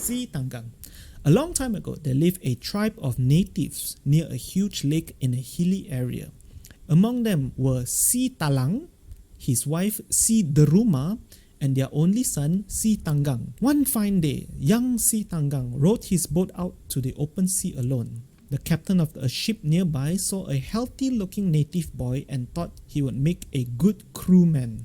Si Tanggang. A long time ago, there lived a tribe of natives near a huge lake in a hilly area. Among them were Si Talang, his wife Si Deruma, and their only son Si Tanggang. One fine day, young Si Tanggang rowed his boat out to the open sea alone. The captain of a ship nearby saw a healthy-looking native boy and thought he would make a good crewman.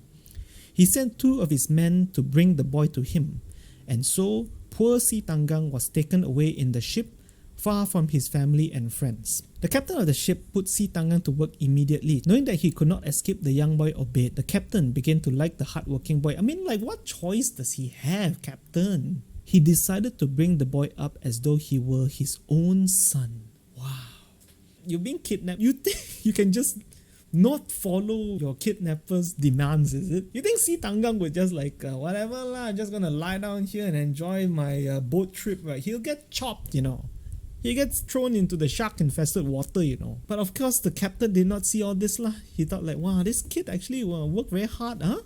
He sent 2 of his men to bring the boy to him, and so poor Si Tanggang was taken away in the ship, far from his family and friends. The captain of the ship put Si Tanggang to work immediately. Knowing that he could not escape, the young boy obeyed. The captain began to like the hardworking boy. I mean, like, what choice does he have, captain? He decided to bring the boy up as though he were his own son. Wow. You're being kidnapped. You think you can just not follow your kidnapper's demands, is it? You think Si Tanggang would just like, whatever lah, I'm just gonna lie down here and enjoy my boat trip, right? He'll get chopped, you know. He gets thrown into the shark-infested water, you know. But of course, the captain did not see all this lah. He thought like, wow, this kid actually worked very hard, huh?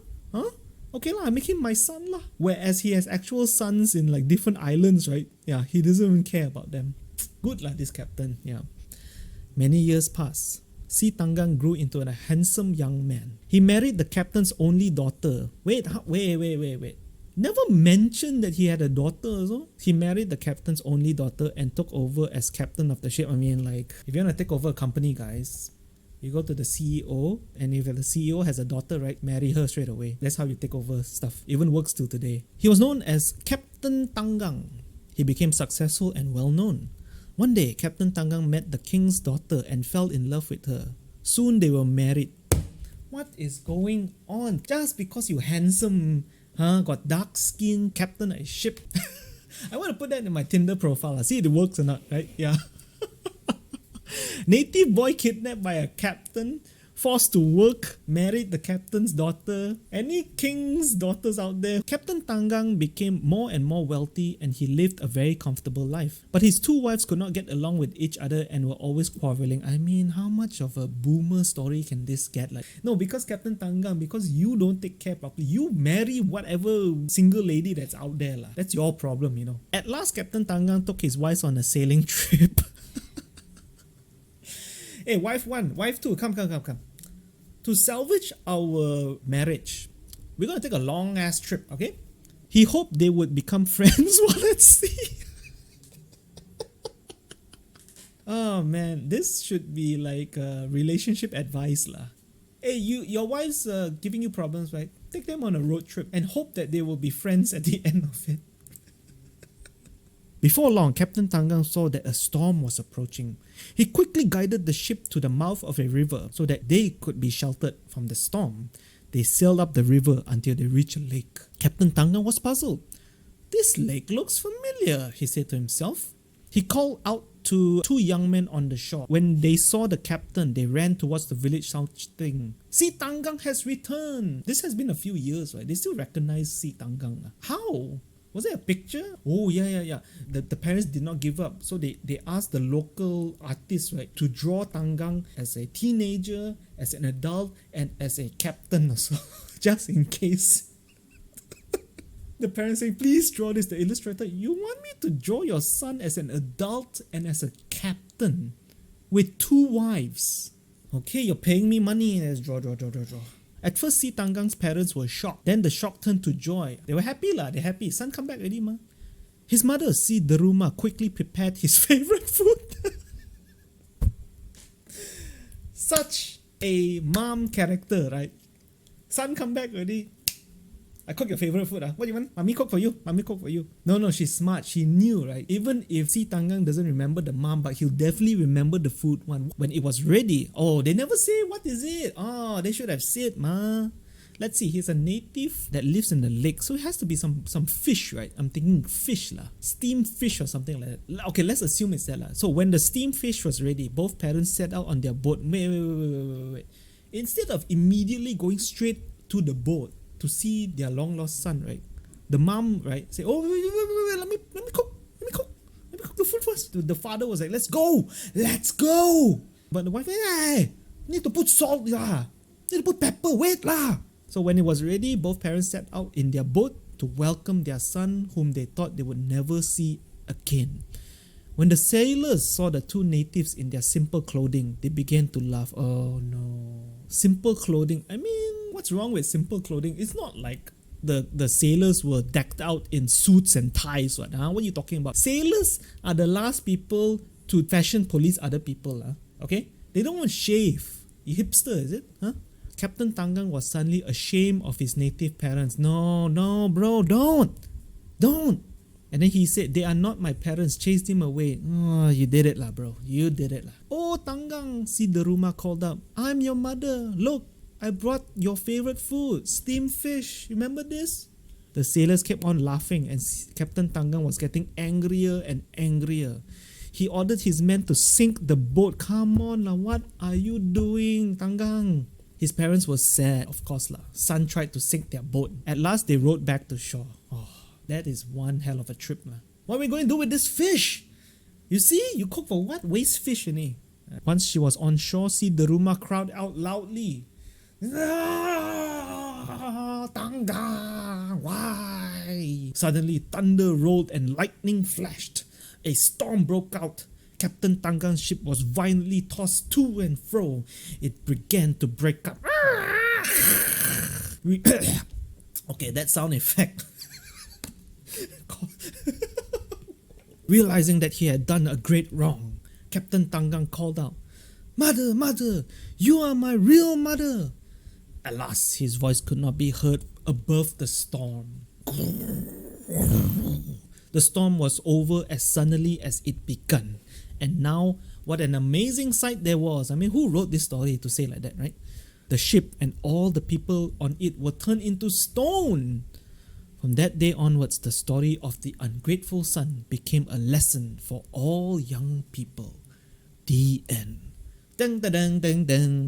Okay lah, I make him my son lah. Whereas he has actual sons in like different islands, right? Yeah, he doesn't even care about them. Good lah, this captain, yeah. Many years passed. Si Tanggang grew into a handsome young man. He married the captain's only daughter. Wait. Never mentioned that he had a daughter also. He married the captain's only daughter and took over as captain of the ship. I mean, like, if you want to take over a company, guys, you go to the CEO, and if the CEO has a daughter, right, marry her straight away. That's how you take over stuff. Even works till today. He was known as Captain Tanggang. He became successful and well known. One day, Captain Tanggang met the king's daughter and fell in love with her. Soon they were married. What is going on? Just because you're handsome, got dark skin, captain a ship. I want to put that in my Tinder profile. See if it works or not, right? Yeah. Native boy kidnapped by a captain, forced to work, married the captain's daughter. Any king's daughters out there? Captain Tanggang became more and more wealthy and he lived a very comfortable life. But his 2 wives could not get along with each other and were always quarreling. I mean, how much of a boomer story can this get? Like, no, because Captain Tanggang, because you don't take care properly, you marry whatever single lady that's out there lah. That's your problem, you know. At last, Captain Tanggang took his wives on a sailing trip. Hey, wife 1, wife 2, come. To salvage our marriage, we're going to take a long ass trip, okay? He hoped they would become friends while at sea. Oh man, this should be like relationship advice lah. Hey, your wife's giving you problems, right? Take them on a road trip and hope that they will be friends at the end of it. Before long, Captain Tanggang saw that a storm was approaching. He quickly guided the ship to the mouth of a river so that they could be sheltered from the storm. They sailed up the river until they reached a lake. Captain Tanggang was puzzled. This lake looks familiar, he said to himself. He called out to 2 young men on the shore. When they saw the captain, they ran towards the village shouting, Si Tanggang has returned! This has been a few years, right? They still recognize Si Tanggang. How? Was there a picture? Oh, yeah. The parents did not give up. So they asked the local artist, right, to draw Tanggang as a teenager, as an adult, and as a captain also. Just in case. The parents say, please draw this. The illustrator, you want me to draw your son as an adult and as a captain with 2 wives? Okay, you're paying me money. Let's draw. At first, Si Tanggang's parents were shocked. Then the shock turned to joy. They were happy lah. They're happy. Son come back already ma. His mother, Si Deruma, quickly prepared his favorite food. Such a mom character, right? Son come back already. I cook your favorite food. What do you want? Mommy cook for you. No, she's smart. She knew, right? Even if Si Tanggang doesn't remember the mom, but he'll definitely remember the food when it was ready. Oh, they never say what is it. Oh, they should have said, ma. Let's see, he's a native that lives in the lake. So it has to be some fish, right? I'm thinking fish lah. Steamed fish or something like that. Okay, let's assume it's that lah. So when the steamed fish was ready, both parents set out on their boat. Wait. Instead of immediately going straight to the boat to see their long lost son, right? The mom, right, say, oh, wait, let me cook the food first. The father was like, let's go. But the wife, hey, need to put salt lah, need to put pepper, wait lah. So when it was ready, both parents set out in their boat to welcome their son whom they thought they would never see again. When the sailors saw the two natives in their simple clothing, they began to laugh. Oh no. Simple clothing. I mean, what's wrong with simple clothing? It's not like the sailors were decked out in suits and ties. What are you talking about? Sailors are the last people to fashion police other people. Okay? They don't want to shave. You hipster, is it? Huh? Captain Tanggang was suddenly ashamed of his native parents. No, bro, don't. And then he said, they are not my parents. Chased him away. Oh, you did it lah, bro. You did it lah. Oh, Tanggang, si Deruma called up. I'm your mother. Look, I brought your favorite food, steamed fish. Remember this? The sailors kept on laughing and Captain Tanggang was getting angrier and angrier. He ordered his men to sink the boat. Come on lah, what are you doing, Tanggang? His parents were sad, of course lah. Son tried to sink their boat. At last, they rowed back to shore. Oh, that is one hell of a trip lah. What are we going to do with this fish? You see, you cook for what? Waste fish, innit? Once she was on shore, see Deruma cried out loudly. Ah, Tanggang, why? Suddenly, thunder rolled and lightning flashed. A storm broke out. Captain Tanggang's ship was violently tossed to and fro. It began to break up. Okay, that sound effect. Realizing that he had done a great wrong, Captain Tanggang called out, Mother, mother, you are my real mother. Alas, his voice could not be heard above the storm. The storm was over as suddenly as it began. And now, what an amazing sight there was. I mean, who wrote this story to say like that, right? The ship and all the people on it were turned into stone. From that day onwards, the story of the ungrateful son became a lesson for all young people. The end. Ding, ding, ding, ding.